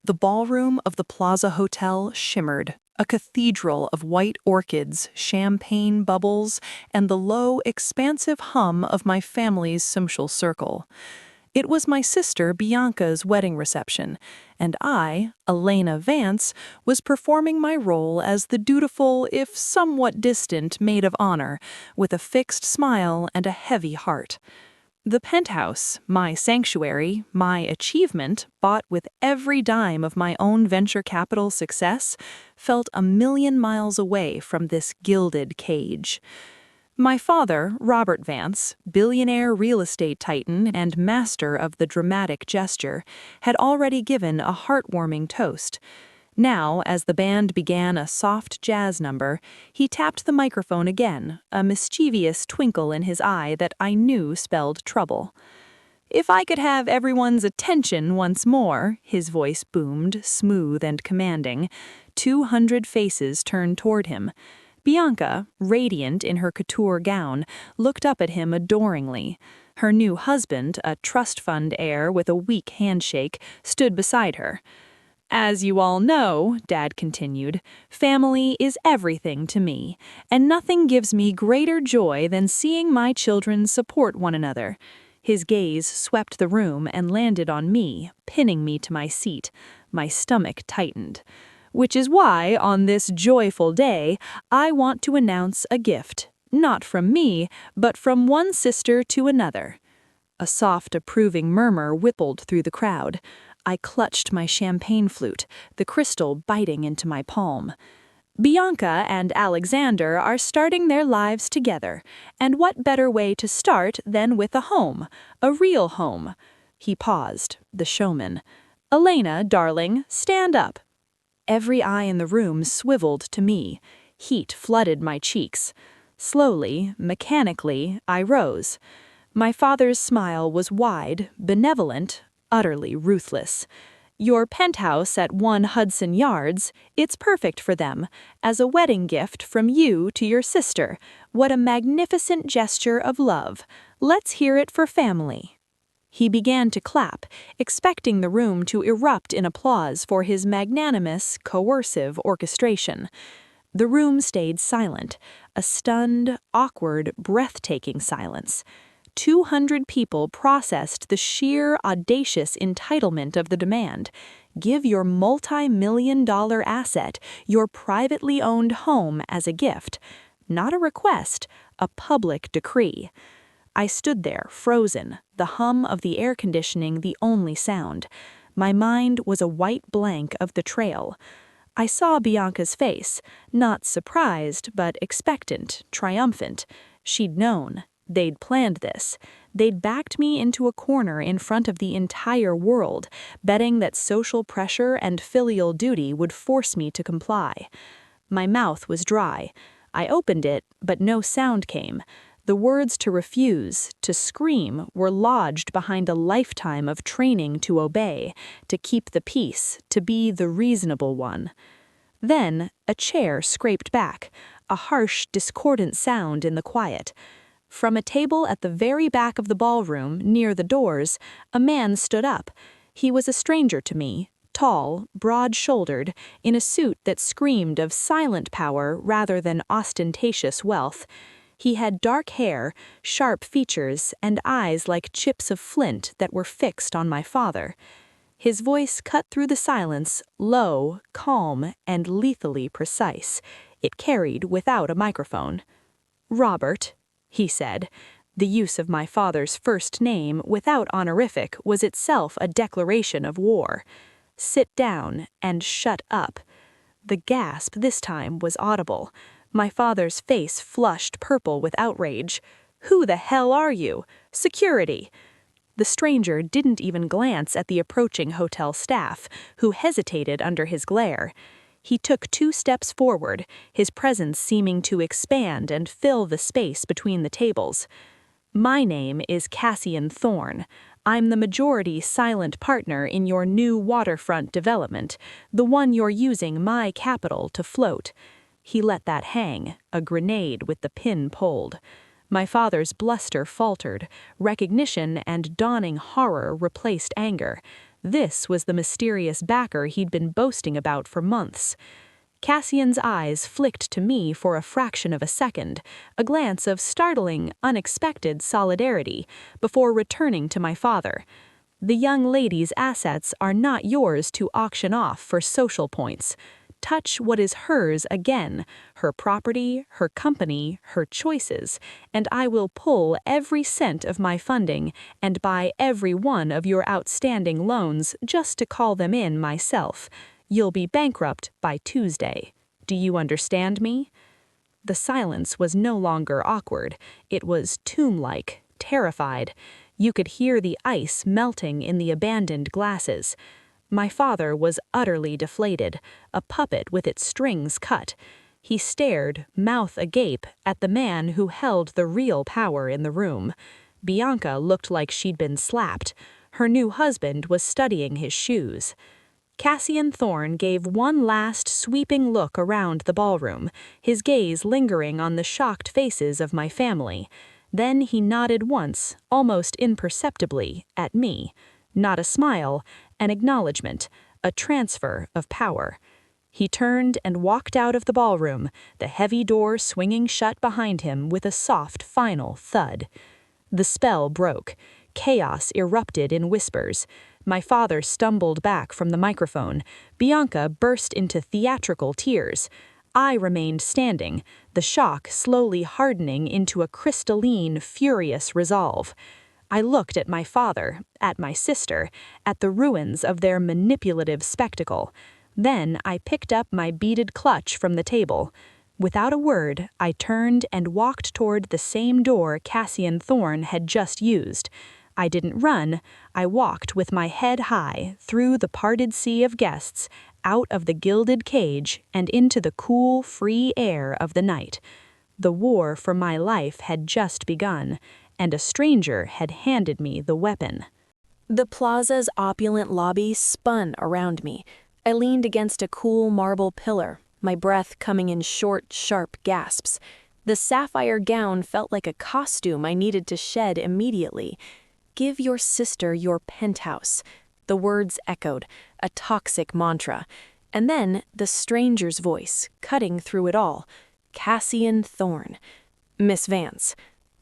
The ballroom of the Plaza Hotel shimmered, a cathedral of white orchids, champagne bubbles, and the low, expansive hum of my family's social circle. It was my sister Bianca's wedding reception, and I, Elena Vance, was performing my role as the dutiful, if somewhat distant, maid of honor, with a fixed smile and a heavy heart. The Penthouse, my sanctuary, my achievement, bought with every dime of my own venture capital success, felt a million miles away from this gilded cage. My father, Robert Vance, billionaire real estate titan and master of the dramatic gesture, had already given a heartwarming toast. Now, as the band began a soft jazz number, he tapped the microphone again, a mischievous twinkle in his eye that I knew spelled trouble. "If I could have everyone's attention once more," his voice boomed, smooth and commanding. 200 faces turned toward him. Bianca, radiant in her couture gown, looked up at him adoringly. Her new husband, a trust fund heir with a weak handshake, stood beside her. "As you all know," Dad continued, "family is everything to me, and nothing gives me greater joy than seeing my children support one another." His gaze swept the room and landed on me, pinning me to my seat. My stomach tightened. "Which is why, on this joyful day, I want to announce a gift, not from me, but from one sister to another." A soft, approving murmur rippled through the crowd. I clutched my champagne flute, the crystal biting into my palm. "Bianca and Alexander are starting their lives together, and what better way to start than with a home, a real home?" He paused, the showman. "Elena, darling, stand up." Every eye in the room swiveled to me. Heat flooded my cheeks. Slowly, mechanically, I rose. My father's smile was wide, benevolent, utterly ruthless. "Your penthouse at 1 Hudson Yards, it's perfect for them, as a wedding gift from you to your sister. What a magnificent gesture of love. Let's hear it for family." He began to clap, expecting the room to erupt in applause for his magnanimous, coercive orchestration. The room stayed silent, a stunned, awkward, breathtaking silence. 200 people processed the sheer, audacious entitlement of the demand. Give your multi-million-dollar asset, your privately owned home, as a gift. Not a request, a public decree. I stood there, frozen, the hum of the air conditioning the only sound. My mind was a white blank of the trail. I saw Bianca's face, not surprised, but expectant, triumphant. She'd known. They'd planned this. They'd backed me into a corner in front of the entire world, betting that social pressure and filial duty would force me to comply. My mouth was dry. I opened it, but no sound came. The words to refuse, to scream, were lodged behind a lifetime of training to obey, to keep the peace, to be the reasonable one. Then, a chair scraped back, a harsh, discordant sound in the quiet. From a table at the very back of the ballroom, near the doors, a man stood up. He was a stranger to me, tall, broad-shouldered, in a suit that screamed of silent power rather than ostentatious wealth. He had dark hair, sharp features, and eyes like chips of flint that were fixed on my father. His voice cut through the silence, low, calm, and lethally precise. It carried without a microphone. "Robert," he said. The use of my father's first name without honorific was itself a declaration of war. "Sit down and shut up." The gasp this time was audible. My father's face flushed purple with outrage. "Who the hell are you? Security!" The stranger didn't even glance at the approaching hotel staff, who hesitated under his glare. He took 2 steps forward, his presence seeming to expand and fill the space between the tables. "My name is Cassian Thorne. I'm the majority silent partner in your new waterfront development, the one you're using my capital to float." He let that hang, a grenade with the pin pulled. My father's bluster faltered. Recognition and dawning horror replaced anger. This was the mysterious backer he'd been boasting about for months. Cassian's eyes flicked to me for a fraction of a second, a glance of startling, unexpected solidarity, before returning to my father. The young lady's assets are not yours to auction off for social points. Touch what is hers again, her property, her company, her choices, and I will pull every cent of my funding and buy every one of your outstanding loans just to call them in myself. You'll be bankrupt by Tuesday. Do you understand me? The silence was no longer awkward. It was tomb-like, terrified. You could hear the ice melting in the abandoned glasses. My father was utterly deflated, a puppet with its strings cut. He stared, mouth agape, at the man who held the real power in the room. Bianca looked like she'd been slapped. Her new husband was studying his shoes. Cassian Thorne gave one last sweeping look around the ballroom, his gaze lingering on the shocked faces of my family. Then he nodded once, almost imperceptibly, at me. Not a smile, an acknowledgement, a transfer of power. He turned and walked out of the ballroom, the heavy door swinging shut behind him with a soft, final thud. The spell broke. Chaos erupted in whispers. My father stumbled back from the microphone. Bianca burst into theatrical tears. I remained standing, the shock slowly hardening into a crystalline, furious resolve. I looked at my father, at my sister, at the ruins of their manipulative spectacle. Then I picked up my beaded clutch from the table. Without a word, I turned and walked toward the same door Cassian Thorne had just used. I didn't run. I walked with my head high through the parted sea of guests, out of the gilded cage and into the cool, free air of the night. The war for my life had just begun, and a stranger had handed me the weapon. The plaza's opulent lobby spun around me. I leaned against a cool marble pillar, my breath coming in short, sharp gasps. The sapphire gown felt like a costume I needed to shed immediately. Give your sister your penthouse. The words echoed, a toxic mantra. And then the stranger's voice, cutting through it all. Cassian Thorne. Miss Vance.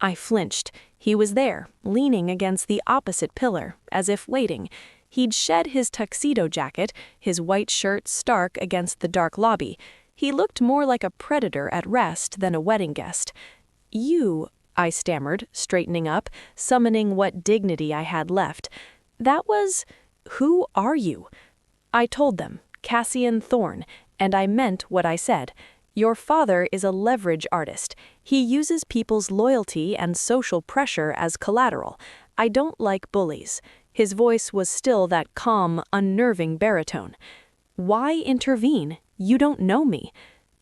I flinched. He was there, leaning against the opposite pillar, as if waiting. He'd shed his tuxedo jacket, his white shirt stark against the dark lobby. He looked more like a predator at rest than a wedding guest. You, I stammered, straightening up, summoning what dignity I had left. That was... Who are you? I told them, Cassian Thorne, and I meant what I said. Your father is a leverage artist. He uses people's loyalty and social pressure as collateral. I don't like bullies. His voice was still that calm, unnerving baritone. Why intervene? You don't know me.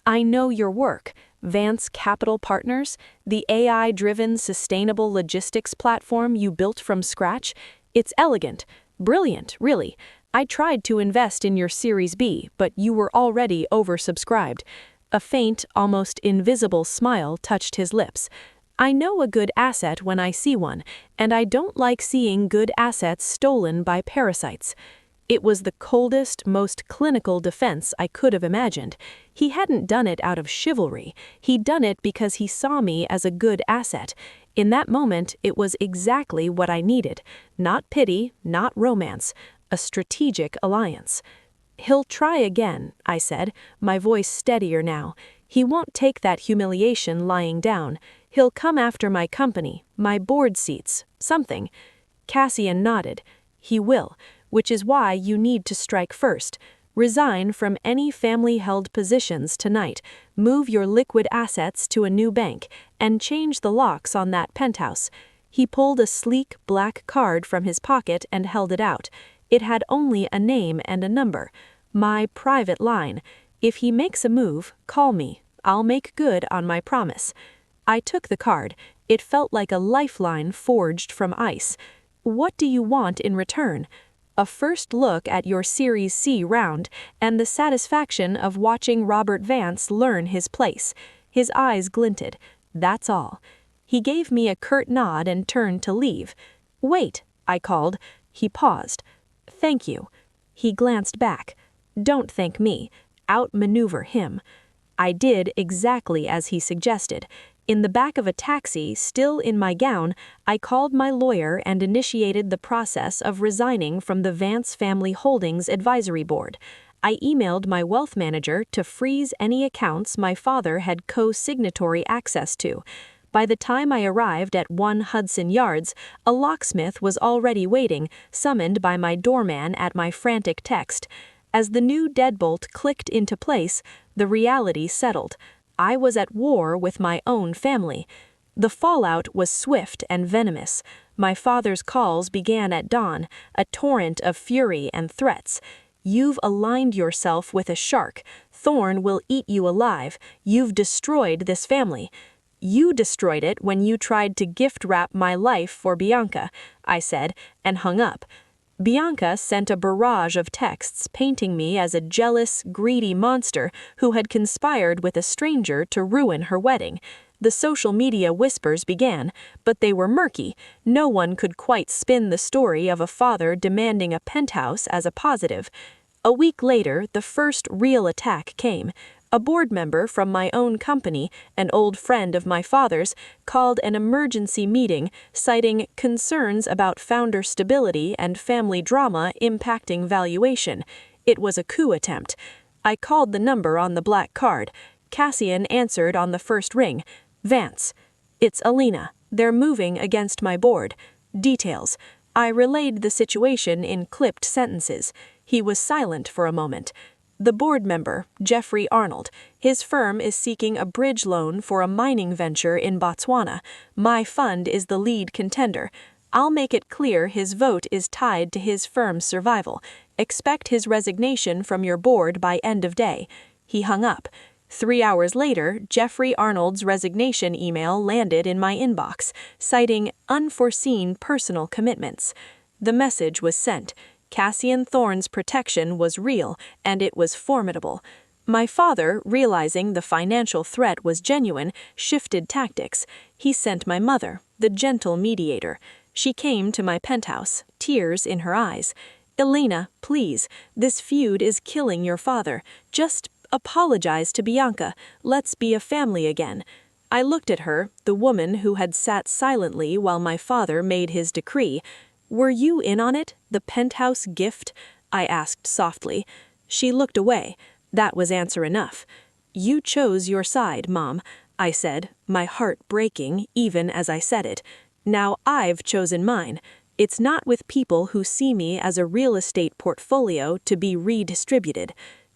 I know your work. Vance Capital Partners, the AI-driven sustainable logistics platform you built from scratch. It's elegant. Brilliant, really. I tried to invest in your Series B, but you were already oversubscribed. A faint, almost invisible smile touched his lips. I know a good asset when I see one, and I don't like seeing good assets stolen by parasites. It was the coldest, most clinical defense I could have imagined. He hadn't done it out of chivalry. He'd done it because he saw me as a good asset. In that moment, it was exactly what I needed. Not pity, not romance. A strategic alliance. He'll try again, I said, my voice steadier now. He won't take that humiliation lying down. He'll come after my company, my board seats, something. Cassian nodded. He will, which is why you need to strike first. Resign from any family-held positions tonight, move your liquid assets to a new bank, and change the locks on that penthouse. He pulled a sleek black card from his pocket and held it out. It had only a name and a number. My private line. If he makes a move, call me. I'll make good on my promise. I took the card. It felt like a lifeline forged from ice. What do you want in return? A first look at your Series C round, and the satisfaction of watching Robert Vance learn his place. His eyes glinted. That's all. He gave me a curt nod and turned to leave. Wait, I called. He paused. Thank you. He glanced back. Don't thank me. Outmaneuver him. I did exactly as he suggested. In the back of a taxi, still in my gown, I called my lawyer and initiated the process of resigning from the Vance Family Holdings Advisory Board. I emailed my wealth manager to freeze any accounts my father had co-signatory access to. By the time I arrived at 1 Hudson Yards, a locksmith was already waiting, summoned by my doorman at my frantic text. As the new deadbolt clicked into place, the reality settled. I was at war with my own family. The fallout was swift and venomous. My father's calls began at dawn, a torrent of fury and threats. You've aligned yourself with a shark. Thorn will eat you alive. You've destroyed this family. You destroyed it when you tried to gift wrap my life for Bianca, I said, and hung up. Bianca sent a barrage of texts painting me as a jealous, greedy monster who had conspired with a stranger to ruin her wedding. The social media whispers began, but they were murky. No one could quite spin the story of a father demanding a penthouse as a positive. A week later, the first real attack came. A board member from my own company, an old friend of my father's, called an emergency meeting, citing concerns about founder stability and family drama impacting valuation. It was a coup attempt. I called the number on the black card. Cassian answered on the first ring. Vance. It's Alina. They're moving against my board. Details. I relayed the situation in clipped sentences. He was silent for a moment. The board member, Jeffrey Arnold. His firm is seeking a bridge loan for a mining venture in Botswana. My fund is the lead contender. I'll make it clear his vote is tied to his firm's survival. Expect his resignation from your board by end of day. He hung up. 3 hours later, Jeffrey Arnold's resignation email landed in my inbox, citing unforeseen personal commitments. The message was sent. Cassian Thorne's protection was real, and it was formidable. My father, realizing the financial threat was genuine, shifted tactics. He sent my mother, the gentle mediator. She came to my penthouse, tears in her eyes. Elena, please, this feud is killing your father. Just apologize to Bianca. Let's be a family again. I looked at her, the woman who had sat silently while my father made his decree. Were you in on it, the penthouse gift? I asked softly. She looked away. That was answer enough. You chose your side, Mom, I said, my heart breaking even as I said it. Now I've chosen mine. It's not with people who see me as a real estate portfolio to be redistributed.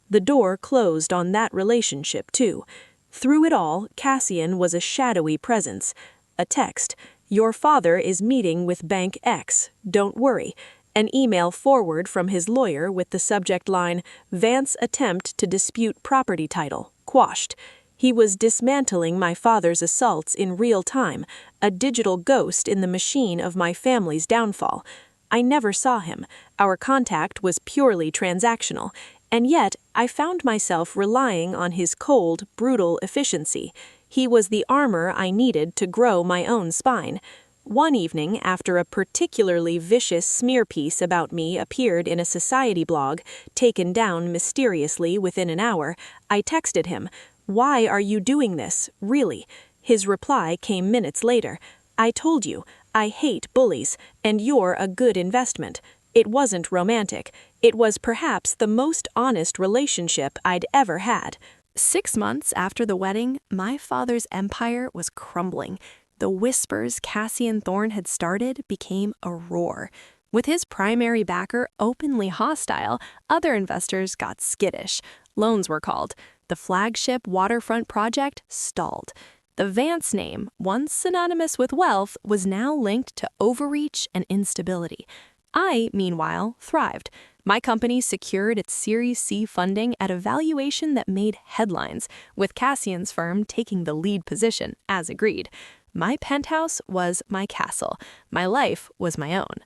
The door closed on that relationship, too. Through it all, Cassian was a shadowy presence. A text. Your father is meeting with Bank X. Don't worry. An email forward from his lawyer with the subject line, Vance attempt to dispute property title, quashed. He was dismantling my father's assaults in real time, a digital ghost in the machine of my family's downfall. I never saw him. Our contact was purely transactional, and yet I found myself relying on his cold, brutal efficiency. He was the armor I needed to grow my own spine. One evening, after a particularly vicious smear piece about me appeared in a society blog, taken down mysteriously within an hour, I texted him, "Why are you doing this, really?" His reply came minutes later. "I told you, I hate bullies, and you're a good investment." It wasn't romantic. It was perhaps the most honest relationship I'd ever had. 6 months after the wedding, my father's empire was crumbling. The whispers Cassian Thorne had started became a roar. With his primary backer openly hostile, other investors got skittish. Loans were called. The flagship waterfront project stalled. The Vance name, once synonymous with wealth, was now linked to overreach and instability. I, meanwhile, thrived. My company secured its Series C funding at a valuation that made headlines, with Cassian's firm taking the lead position, as agreed. My penthouse was my castle. My life was my own.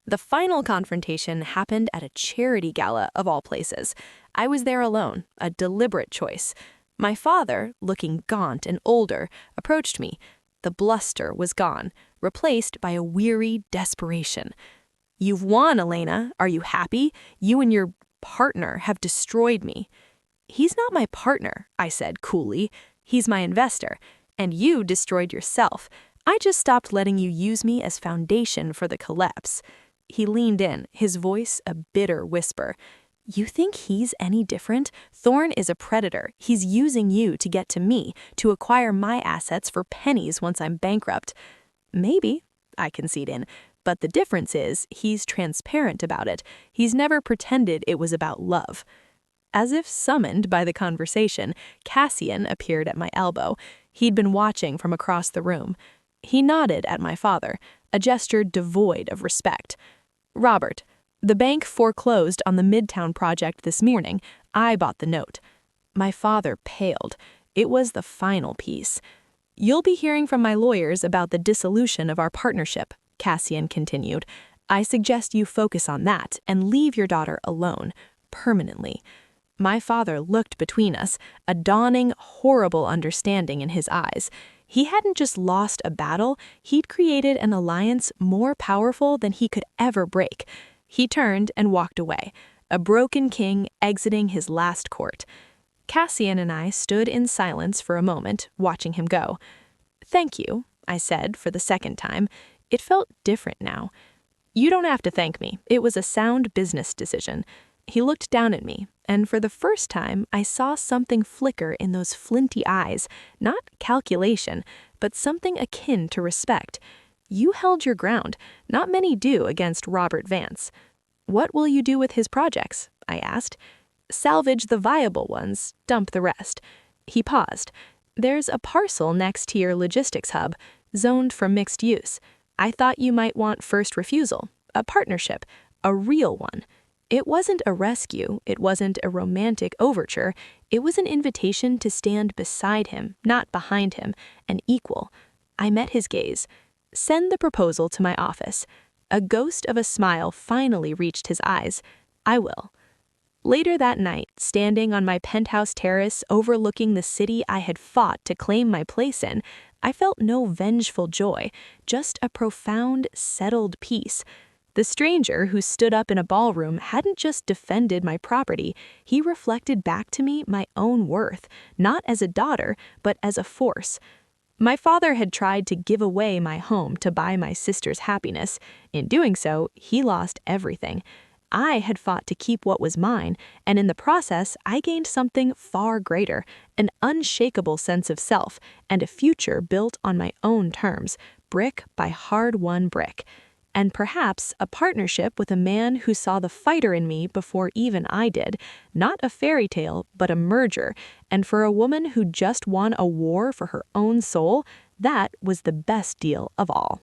The final confrontation happened at a charity gala of all places. I was there alone, a deliberate choice. My father, looking gaunt and older, approached me. The bluster was gone, replaced by a weary desperation. "You've won, Elena. Are you happy? You and your partner have destroyed me." "He's not my partner," I said coolly. "He's my investor. And you destroyed yourself. I just stopped letting you use me as foundation for the collapse." He leaned in, his voice a bitter whisper. "You think he's any different? Thorne is a predator. He's using you to get to me, to acquire my assets for pennies once I'm bankrupt." "Maybe," I conceded, "but the difference is he's transparent about it. He's never pretended it was about love." As if summoned by the conversation, Cassian appeared at my elbow. He'd been watching from across the room. He nodded at my father, a gesture devoid of respect. "Robert, the bank foreclosed on the Midtown project this morning. I bought the note." My father paled. It was the final piece. "You'll be hearing from my lawyers about the dissolution of our partnership," Cassian continued. "I suggest you focus on that and leave your daughter alone, permanently." My father looked between us, a dawning, horrible understanding in his eyes. He hadn't just lost a battle, he'd created an alliance more powerful than he could ever break. He turned and walked away, a broken king exiting his last court. Cassian and I stood in silence for a moment, watching him go. "Thank you," I said for the second time. It felt different now. "You don't have to thank me. It was a sound business decision." He looked down at me, and for the first time I saw something flicker in those flinty eyes, not calculation, but something akin to respect. "You held your ground. Not many do against Robert Vance." "What will you do with his projects?" I asked. "Salvage the viable ones, dump the rest." He paused. "There's a parcel next to your logistics hub, zoned for mixed use. I thought you might want first refusal, a partnership, a real one." It wasn't a rescue, it wasn't a romantic overture, it was an invitation to stand beside him, not behind him, an equal. I met his gaze. "Send the proposal to my office." A ghost of a smile finally reached his eyes. "I will." Later that night, standing on my penthouse terrace overlooking the city I had fought to claim my place in, I felt no vengeful joy, just a profound, settled peace. The stranger who stood up in a ballroom hadn't just defended my property, he reflected back to me my own worth, not as a daughter, but as a force. My father had tried to give away my home to buy my sister's happiness. In doing so, he lost everything. I had fought to keep what was mine, and in the process, I gained something far greater, an unshakable sense of self, and a future built on my own terms, brick by hard-won brick. And perhaps a partnership with a man who saw the fighter in me before even I did, not a fairy tale, but a merger, and for a woman who just won a war for her own soul, that was the best deal of all.